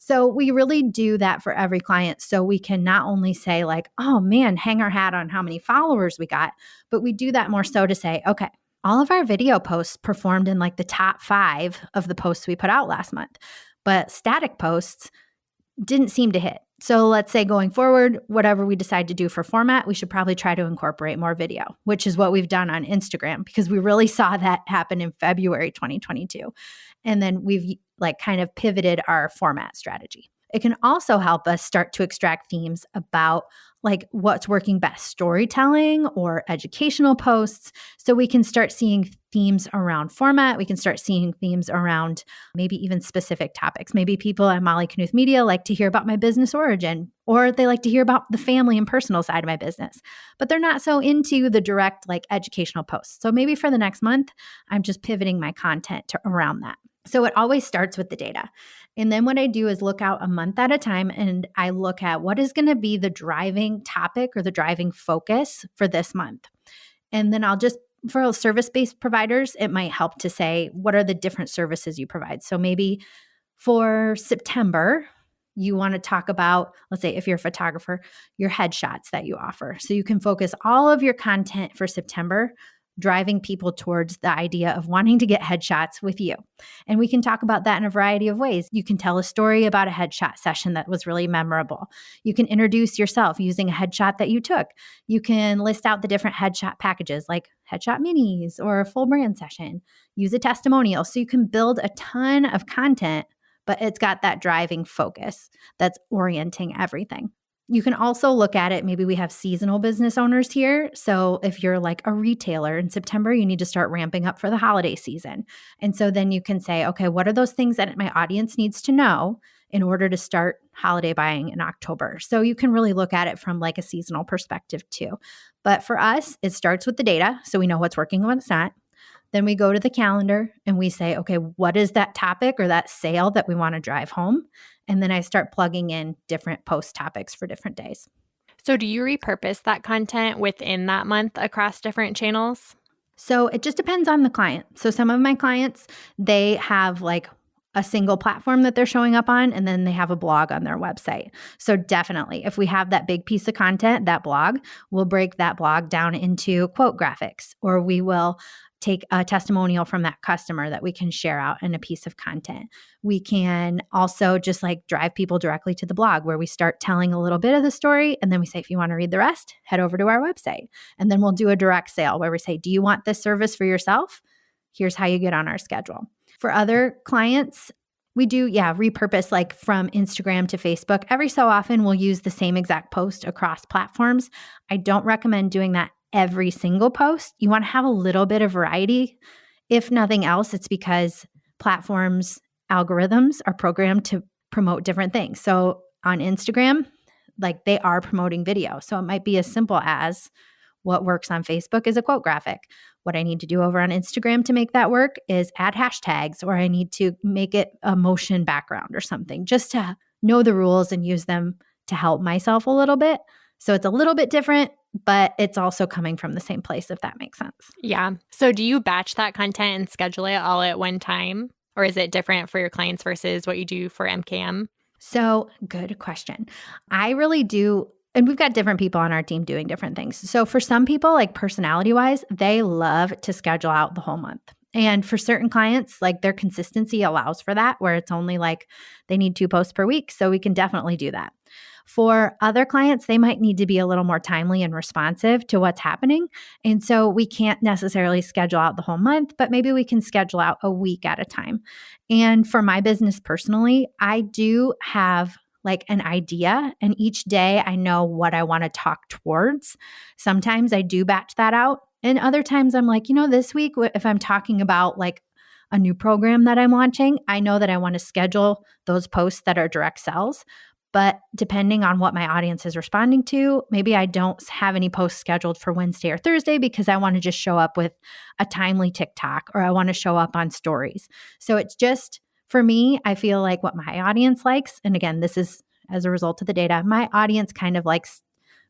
So we really do that for every client. So we can not only say like, oh man, hang our hat on how many followers we got, but we do that more so to say, okay, all of our video posts performed in like the top 5 of the posts we put out last month, but static posts didn't seem to hit. So let's say going forward, whatever we decide to do for format, we should probably try to incorporate more video, which is what we've done on Instagram because we really saw that happen in February 2022. And then we've like kind of pivoted our format strategy. It can also help us start to extract themes about like what's working best, storytelling or educational posts. So we can start seeing themes around format. We can start seeing themes around maybe even specific topics. Maybe people at Molly Knuth Media like to hear about my business origin, or they like to hear about the family and personal side of my business, but they're not so into the direct like educational posts. So maybe for the next month, I'm just pivoting my content around that. So it always starts with the data. And then what I do is look out a month at a time and I look at what is going to be the driving topic or the driving focus for this month. And then I'll just, for service-based providers, it might help to say, what are the different services you provide? So maybe for September, you want to talk about, let's say if you're a photographer, your headshots that you offer. So you can focus all of your content for September driving people towards the idea of wanting to get headshots with you. And we can talk about that in a variety of ways. You can tell a story about a headshot session that was really memorable. You can introduce yourself using a headshot that you took. You can list out the different headshot packages like headshot minis or a full brand session. Use a testimonial. So you can build a ton of content but it's got that driving focus that's orienting everything. You can also look at it. Maybe we have seasonal business owners here. So if you're like a retailer in September, you need to start ramping up for the holiday season. And so then you can say, okay, what are those things that my audience needs to know in order to start holiday buying in October? So you can really look at it from like a seasonal perspective too. But for us, it starts with the data. So we know what's working and what's not. Then we go to the calendar and we say, okay, what is that topic or that sale that we want to drive home? And then I start plugging in different post topics for different days. So do you repurpose that content within that month across different channels? So it just depends on the client. So some of my clients, they have like a single platform that they're showing up on, and then they have a blog on their website. So definitely, if we have that big piece of content, that blog, we'll break that blog down into quote graphics, or we will take a testimonial from that customer that we can share out in a piece of content. We can also just like drive people directly to the blog where we start telling a little bit of the story. And then we say, if you want to read the rest, head over to our website. And then we'll do a direct sale where we say, do you want this service for yourself? Here's how you get on our schedule. For other clients, we do, repurpose like from Instagram to Facebook. Every so often, we'll use the same exact post across platforms. I don't recommend doing that every single post. You want to have a little bit of variety. If nothing else, it's because platforms' algorithms are programmed to promote different things. So on Instagram, like they are promoting video. So it might be as simple as what works on Facebook is a quote graphic. What I need to do over on Instagram to make that work is add hashtags, or I need to make it a motion background or something, just to know the rules and use them to help myself a little bit. So it's a little bit different, but it's also coming from the same place, if that makes sense. Yeah. So do you batch that content and schedule it all at one time? Or is it different for your clients versus what you do for MKM? So good question. I really do. And we've got different people on our team doing different things. So for some people, like personality wise, they love to schedule out the whole month. And for certain clients, like their consistency allows for that, where it's only like they need 2 posts per week. So we can definitely do that. For other clients, they might need to be a little more timely and responsive to what's happening. And so we can't necessarily schedule out the whole month, but maybe we can schedule out a week at a time. And for my business personally, I do have like an idea, and each day I know what I want to talk towards. Sometimes I do batch that out. And other times I'm like, this week, if I'm talking about like a new program that I'm launching, I know that I want to schedule those posts that are direct sells. But depending on what my audience is responding to, maybe I don't have any posts scheduled for Wednesday or Thursday because I want to just show up with a timely TikTok, or I want to show up on stories. So it's just, for me, I feel like what my audience likes, and again, this is as a result of the data, my audience kind of likes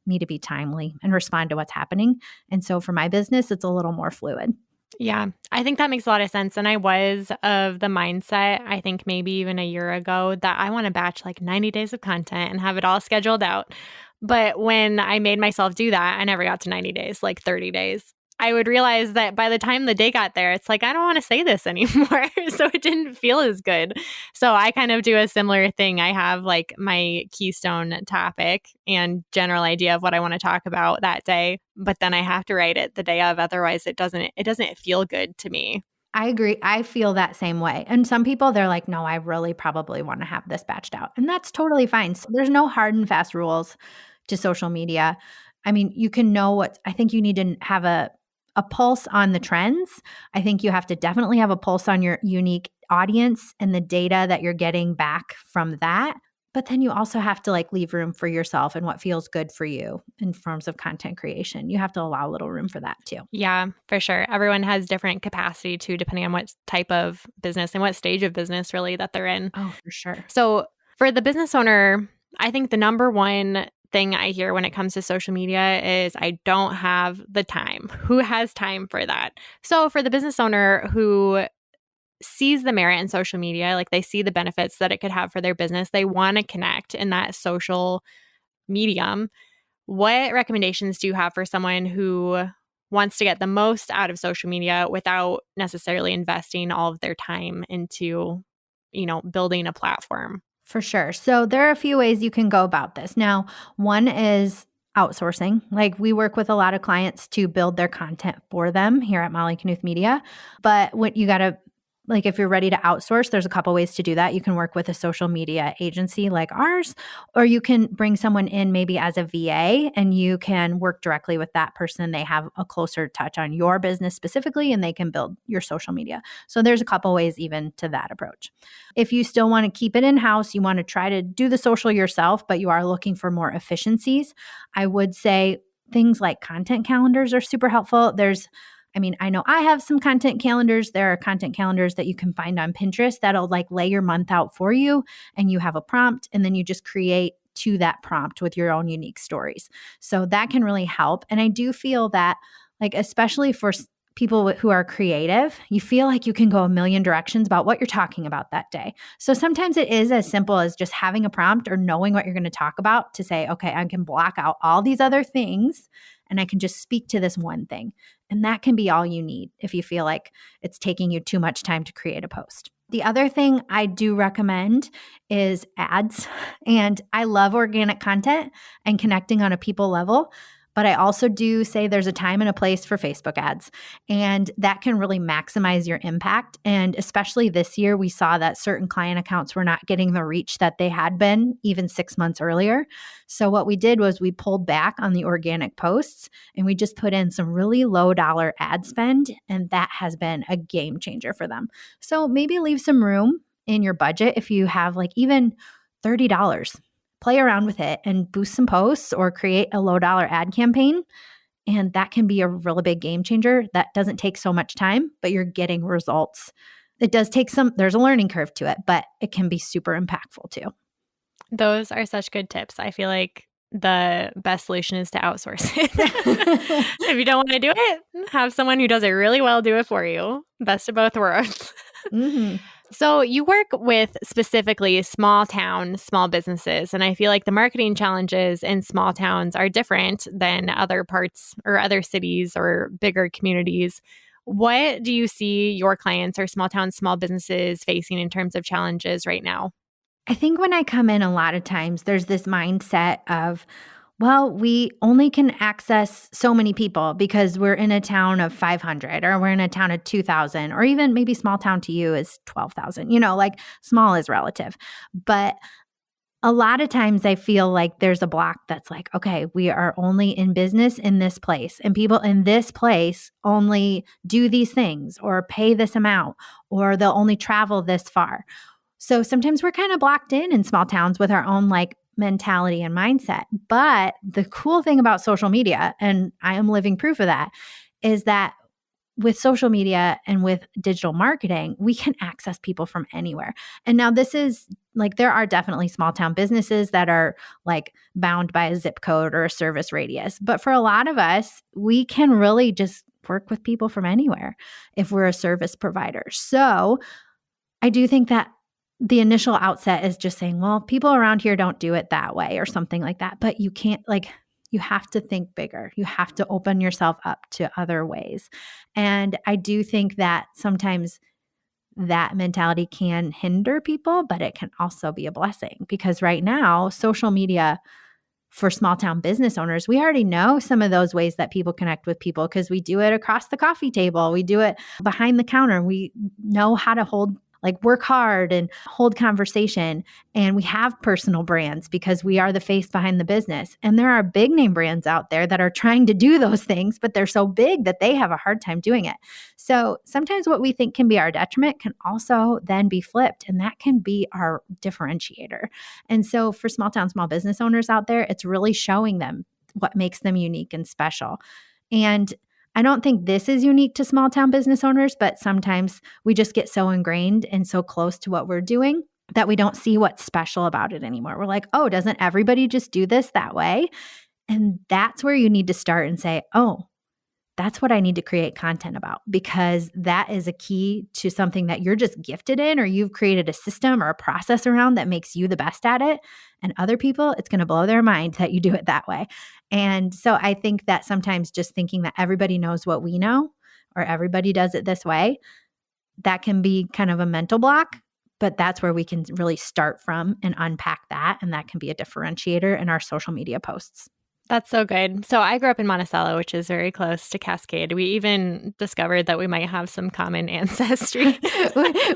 me to be timely and respond to what's happening. And so for my business, it's a little more fluid. Yeah, I think that makes a lot of sense. And I was of the mindset, I think maybe even a year ago, that I want to batch like 90 days of content and have it all scheduled out. But when I made myself do that, I never got to 90 days, like 30 days. I would realize that by the time the day got there, it's like, I don't want to say this anymore. So it didn't feel as good. So I kind of do a similar thing. I have like my keystone topic and general idea of what I want to talk about that day, but then I have to write it the day of. Otherwise, it doesn't feel good to me. I agree. I feel that same way. And some people, they're like, no, I really probably want to have this batched out. And that's totally fine. So there's no hard and fast rules to social media. I mean, you can know I think you need to have a pulse on the trends. I think you have to definitely have a pulse on your unique audience and the data that you're getting back from that. But then you also have to like leave room for yourself and what feels good for you in terms of content creation. You have to allow a little room for that too. Yeah, for sure. Everyone has different capacity too, depending on what type of business and what stage of business really that they're in. Oh, for sure. So for the business owner, I think the number one thing I hear when it comes to social media is I don't have the time. Who has time for that? So for the business owner who sees the merit in social media, like they see the benefits that it could have for their business, they want to connect in that social medium. What recommendations do you have for someone who wants to get the most out of social media without necessarily investing all of their time into, building a platform? For sure. So there are a few ways you can go about this. Now, one is outsourcing. Like we work with a lot of clients to build their content for them here at Molly Knuth Media. But what you got to like if you're ready to outsource, there's a couple ways to do that. You can work with a social media agency like ours, or you can bring someone in maybe as a VA and you can work directly with that person. They have a closer touch on your business specifically and they can build your social media. So there's a couple ways even to that approach. If you still want to keep it in-house, you want to try to do the social yourself, but you are looking for more efficiencies, I would say things like content calendars are super helpful. I know I have some content calendars. There are content calendars that you can find on Pinterest that'll like lay your month out for you, and you have a prompt and then you just create to that prompt with your own unique stories. So that can really help. And I do feel that, like, especially for people who are creative, you feel like you can go a million directions about what you're talking about that day. So sometimes it is as simple as just having a prompt or knowing what you're going to talk about to say, okay, I can block out all these other things and I can just speak to this one thing. And that can be all you need if you feel like it's taking you too much time to create a post. The other thing I do recommend is ads. And I love organic content and connecting on a people level. But I also do say there's a time and a place for Facebook ads, and that can really maximize your impact. And especially this year, we saw that certain client accounts were not getting the reach that they had been even 6 months earlier. So what we did was we pulled back on the organic posts and we just put in some really low dollar ad spend, and that has been a game changer for them. So maybe leave some room in your budget if you have like even $30. Play around with it and boost some posts or create a low dollar ad campaign. And that can be a really big game changer. That doesn't take so much time, but you're getting results. It does take there's a learning curve to it, but it can be super impactful too. Those are such good tips. I feel like the best solution is to outsource it. If you don't want to do it, have someone who does it really well do it for you. Best of both worlds. Mm-hmm. So you work with specifically small businesses, and I feel like the marketing challenges in small towns are different than other parts or other cities or bigger communities. What do you see your clients or small businesses facing in terms of challenges right now? I think when I come in, a lot of times there's this mindset of, well, we only can access so many people because we're in a town of 500 or we're in a town of 2,000, or even maybe small town to you is 12,000. Like small is relative. But a lot of times I feel like there's a block that's like, okay, we are only in business in this place, and people in this place only do these things or pay this amount, or they'll only travel this far. So sometimes we're kind of blocked in small towns with our own like mentality and mindset. But the cool thing about social media, and I am living proof of that, is that with social media and with digital marketing, we can access people from anywhere. And now this is like, there are definitely small town businesses that are like bound by a zip code or a service radius. But for a lot of us, we can really just work with people from anywhere if we're a service provider. So I do think that the initial outset is just saying, well, people around here don't do it that way or something like that. But you can't, you have to think bigger. You have to open yourself up to other ways. And I do think that sometimes that mentality can hinder people, but it can also be a blessing, because right now, social media for small town business owners, we already know some of those ways that people connect with people because we do it across the coffee table. We do it behind the counter. We know how to work hard and hold conversation. And we have personal brands because we are the face behind the business. And there are big name brands out there that are trying to do those things, but they're so big that they have a hard time doing it. So sometimes what we think can be our detriment can also then be flipped, and that can be our differentiator. And so for small town, small business owners out there, it's really showing them what makes them unique and special. And I don't think this is unique to small town business owners, but sometimes we just get so ingrained and so close to what we're doing that we don't see what's special about it anymore. We're like, oh, doesn't everybody just do this that way? And that's where you need to start and say, oh, that's what I need to create content about, because that is a key to something that you're just gifted in, or you've created a system or a process around that makes you the best at it. And other people, it's going to blow their mind that you do it that way. And so I think that sometimes just thinking that everybody knows what we know or everybody does it this way, that can be kind of a mental block. But that's where we can really start from and unpack that. And that can be a differentiator in our social media posts. That's so good. So I grew up in Monticello, which is very close to Cascade. We even discovered that we might have some common ancestry.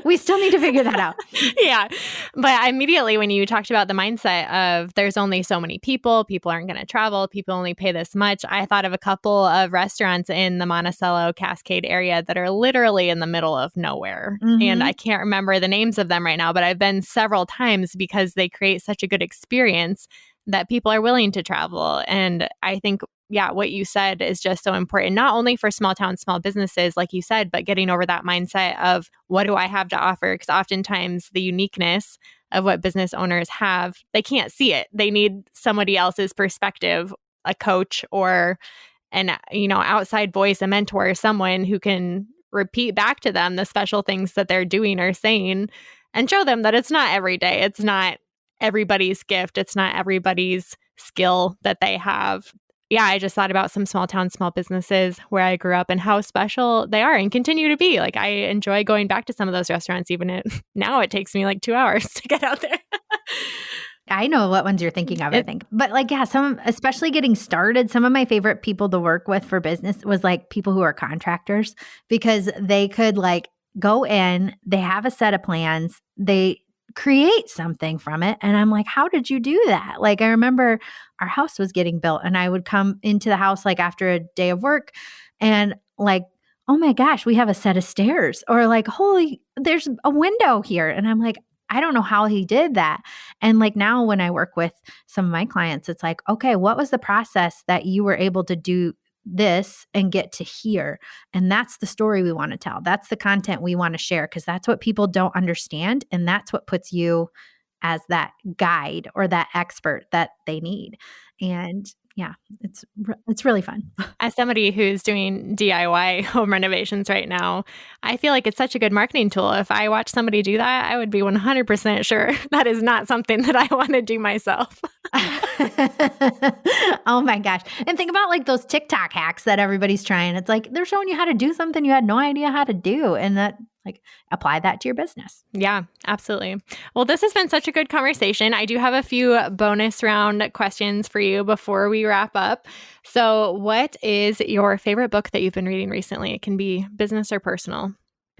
We still need to figure that out. Yeah. But immediately when you talked about the mindset of there's only so many people aren't going to travel, people only pay this much, I thought of a couple of restaurants in the Monticello Cascade area that are literally in the middle of nowhere. And I can't remember the names of them right now, but I've been several times because they create such a good experience that people are willing to travel. And I think, yeah, what you said is just so important, not only for small town, small businesses, like you said, but getting over that mindset of what do I have to offer? Because oftentimes the uniqueness of what business owners have, they can't see it. They need somebody else's perspective, a coach or an, outside voice, a mentor, someone who can repeat back to them the special things that they're doing or saying and show them that it's not every day. It's not everybody's gift. It's not everybody's skill that they have. Yeah, I just thought about some small town, small businesses where I grew up and how special they are and continue to be. Like I enjoy going back to some of those restaurants, even now it takes me like 2 hours to get out there. I know what ones you're thinking of, I think. But like, yeah, especially getting started, some of my favorite people to work with for business was like people who are contractors because they could like go in, they have a set of plans, they create something from it. And I'm like, how did you do that? Like, I remember our house was getting built and I would come into the house like after a day of work and like, oh my gosh, we have a set of stairs or like, holy, there's a window here. And I'm like, I don't know how he did that. And like now when I work with some of my clients, it's like, okay, what was the process that you were able to do this and get to here? And that's the story we want to tell. That's the content we want to share because that's what people don't understand. And that's what puts you as that guide or that expert that they need. And yeah, it's really fun. As somebody who's doing DIY home renovations right now, I feel like it's such a good marketing tool. If I watch somebody do that, I would be 100% sure that is not something that I want to do myself. Oh my gosh. And think about like those TikTok hacks that everybody's trying. It's like they're showing you how to do something you had no idea how to do. And that like apply that to your business. Yeah, absolutely. Well, this has been such a good conversation. I do have a few bonus round questions for you before we wrap up. So what is your favorite book that you've been reading recently? It can be business or personal.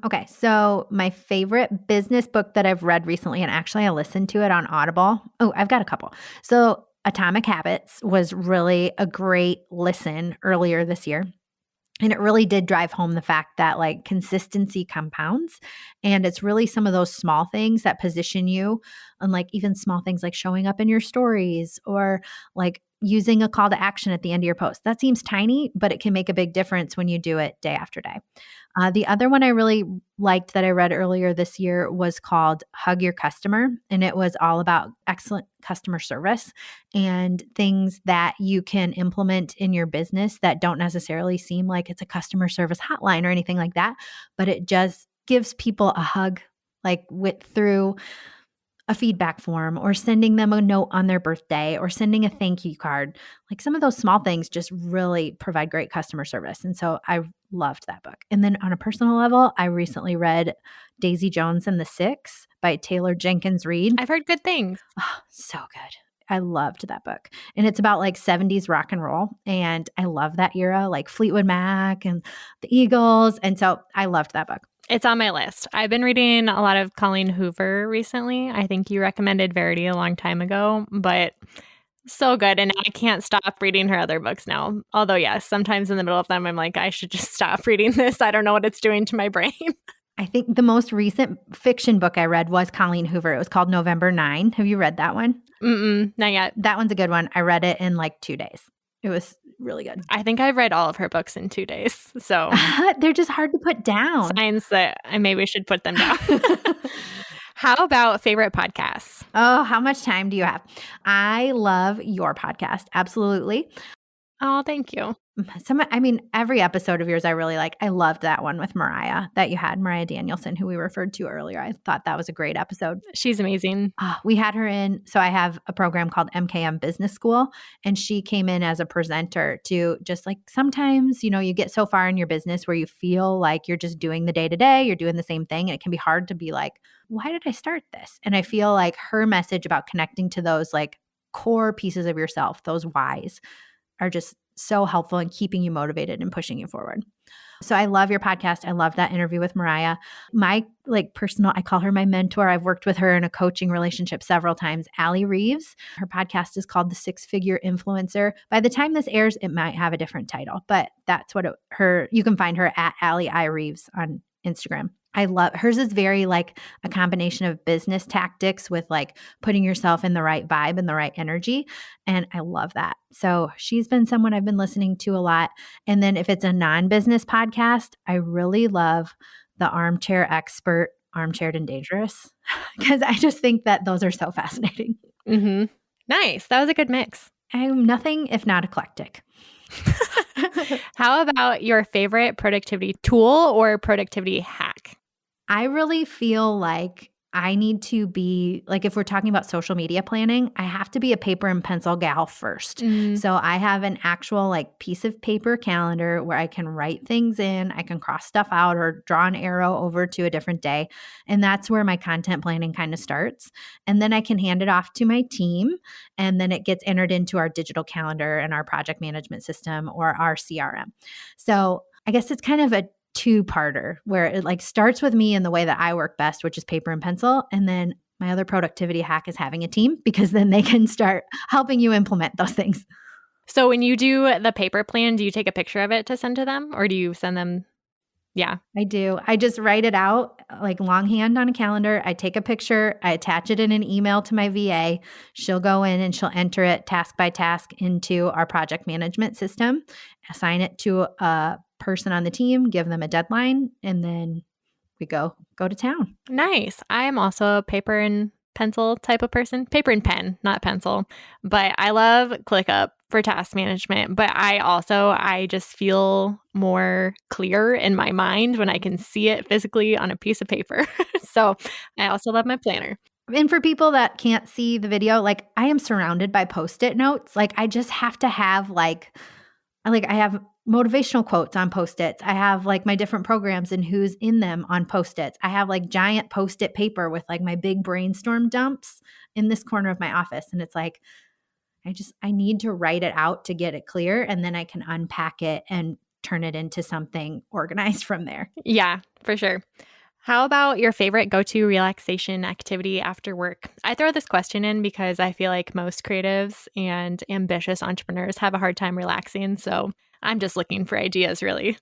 Okay, so my favorite business book that I've read recently, and actually I listened to it on Audible. Oh, I've got a couple. So Atomic Habits was really a great listen earlier this year. And it really did drive home the fact that like consistency compounds. And it's really some of those small things that position you on like even small things like showing up in your stories or like using a call to action at the end of your post. That seems tiny, but it can make a big difference when you do it day after day. The other one I really liked that I read earlier this year was called Hug Your Customer. And it was all about excellent customer service and things that you can implement in your business that don't necessarily seem like it's a customer service hotline or anything like that, but it just gives people a hug, like through a feedback form or sending them a note on their birthday or sending a thank you card. Like some of those small things just really provide great customer service. And so I loved that book. And then on a personal level, I recently read Daisy Jones and the Six by Taylor Jenkins Reid. I've heard good things. Oh, so good. I loved that book. And it's about like 70s rock and roll. And I love that era, like Fleetwood Mac and the Eagles. And so I loved that book. It's on my list. I've been reading a lot of Colleen Hoover recently. I think you recommended Verity a long time ago, but so good. And I can't stop reading her other books now. Although, yes, sometimes in the middle of them, I'm like, I should just stop reading this. I don't know what it's doing to my brain. I think the most recent fiction book I read was Colleen Hoover. It was called November 9. Have you read that one? Not yet. That one's a good one. I read it in like 2 days. It was really good. I think I've read all of her books in 2 days. So they're just hard to put down. Signs that I maybe should put them down. How about favorite podcasts? Oh, how much time do you have? I love your podcast. Absolutely. Oh, thank you. Every episode of yours I really like. I loved that one with Mariah that you had, Mariah Danielson, who we referred to earlier. I thought that was a great episode. She's amazing. We had her in. So I have a program called MKM Business School, and she came in as a presenter to just like sometimes, you get so far in your business where you feel like you're just doing the day to day, you're doing the same thing. And it can be hard to be like, why did I start this? And I feel like her message about connecting to those like core pieces of yourself, those whys, are just so helpful in keeping you motivated and pushing you forward. So I love your podcast. I love that interview with Mariah. My personal, I call her my mentor. I've worked with her in a coaching relationship several times. Allie Reeves, her podcast is called The Six-Figure Influencer. By the time this airs, it might have a different title, but that's what you can find her at Allie I. Reeves on Instagram. I love hers is very like a combination of business tactics with like putting yourself in the right vibe and the right energy. And I love that. So she's been someone I've been listening to a lot. And then if it's a non-business podcast, I really love the Armchair Expert, Armchaired and Dangerous, because I just think that those are so fascinating. Mm-hmm. Nice. That was a good mix. I'm nothing if not eclectic. How about your favorite productivity tool or productivity hack? I really feel like I need to be, like if we're talking about social media planning, I have to be a paper and pencil gal first. So I have an actual like piece of paper calendar where I can write things in, I can cross stuff out or draw an arrow over to a different day. And that's where my content planning kind of starts. And then I can hand it off to my team, and then it gets entered into our digital calendar and our project management system or our CRM. So I guess it's kind of a two-parter where it like starts with me in the way that I work best, which is paper and pencil. And then my other productivity hack is having a team, because then they can start helping you implement those things. So when you do the paper plan, do you take a picture of it to send to them, or do you send them? Yeah, I do. I just write it out like longhand on a calendar. I take a picture, I attach it in an email to my VA. She'll go in and she'll enter it task by task into our project management system, assign it to a person on the team, give them a deadline, and then we go to town. Nice. I am also a paper and pencil type of person. Paper and pen, not pencil. But I love ClickUp for task management. But I just feel more clear in my mind when I can see it physically on a piece of paper. So I also love my planner. And for people that can't see the video, like I am surrounded by Post-it notes. Like I just have to have I have motivational quotes on Post-its. I have like my different programs and who's in them on Post-its. I have like giant Post-it paper with like my big brainstorm dumps in this corner of my office. And it's like, I need to write it out to get it clear, and then I can unpack it and turn it into something organized from there. Yeah, for sure. How about your favorite go-to relaxation activity after work? I throw this question in because I feel like most creatives and ambitious entrepreneurs have a hard time relaxing. So I'm just looking for ideas, really.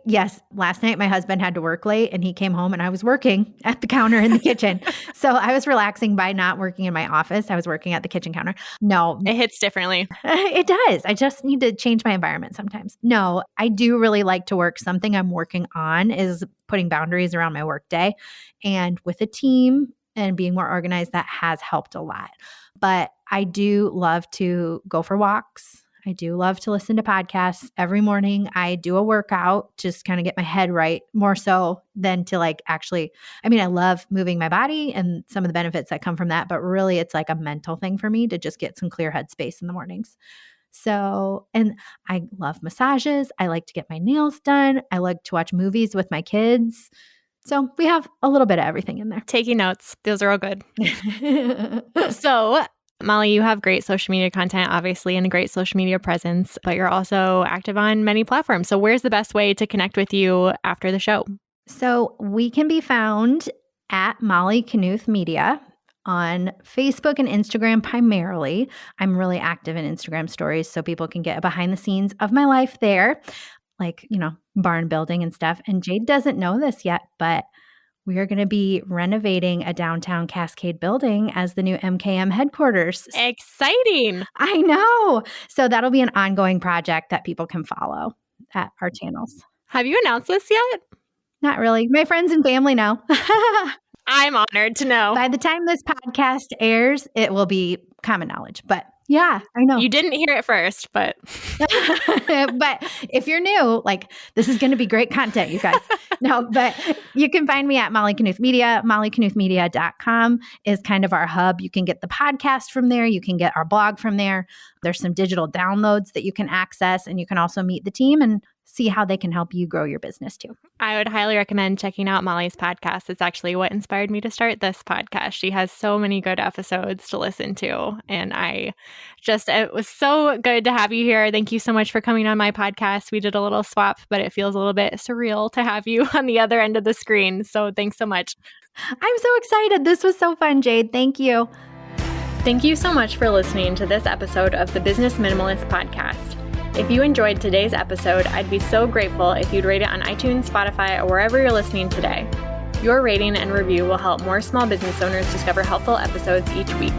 Yes, last night my husband had to work late and he came home and I was working at the counter in the kitchen. So I was relaxing by not working in my office. I was working at the kitchen counter. No. It hits differently. It does. I just need to change my environment sometimes. No, I do really like to work. Something I'm working on is putting boundaries around my workday. And with a team and being more organized, that has helped a lot. But I do love to go for walks. I do love to listen to podcasts. Every morning I do a workout, just kind of get my head right, more so than to I love moving my body and some of the benefits that come from that, but really it's like a mental thing for me to just get some clear headspace in the mornings. So, and I love massages. I like to get my nails done. I like to watch movies with my kids. So we have a little bit of everything in there. Taking notes. Those are all good. So, Molly, you have great social media content, obviously, and a great social media presence, but you're also active on many platforms. So where's the best way to connect with you after the show? So we can be found at Molly Knuth Media on Facebook and Instagram primarily. I'm really active in Instagram stories, so people can get behind the scenes of my life there, like, barn building and stuff. And Jade doesn't know this yet, but we are going to be renovating a downtown Cascade building as the new MKM headquarters. Exciting. I know. So that'll be an ongoing project that people can follow at our channels. Have you announced this yet? Not really. My friends and family know. I'm honored to know. By the time this podcast airs, it will be common knowledge. But yeah, I know. You didn't hear it first, but but if you're new, this is going to be great content, you guys. No, but you can find me at Molly Knuth Media. MollyKnuthMedia.com is kind of our hub. You can get the podcast from there. You can get our blog from there. There's some digital downloads that you can access, and you can also meet the team and see how they can help you grow your business too. I would highly recommend checking out Molly's podcast. It's actually what inspired me to start this podcast. She has so many good episodes to listen to. you. And it was so good to have you here. Thank you so much for coming on my podcast. We did a little swap, but it feels a little bit surreal to have you on the other end of the screen. So thanks so much. I'm so excited. This was so fun, Jade. Thank you. Thank you so much for listening to this episode of the Business Minimalist Podcast. If you enjoyed today's episode, I'd be so grateful if you'd rate it on iTunes, Spotify, or wherever you're listening today. Your rating and review will help more small business owners discover helpful episodes each week.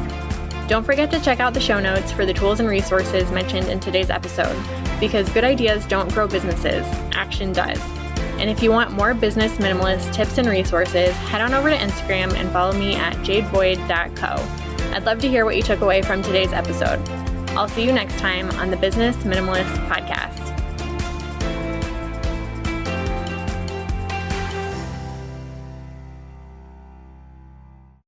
Don't forget to check out the show notes for the tools and resources mentioned in today's episode, because good ideas don't grow businesses, action does. And if you want more business minimalist tips and resources, head on over to Instagram and follow me at jadeboyd.co. I'd love to hear what you took away from today's episode. I'll see you next time on the Business Minimalist Podcast.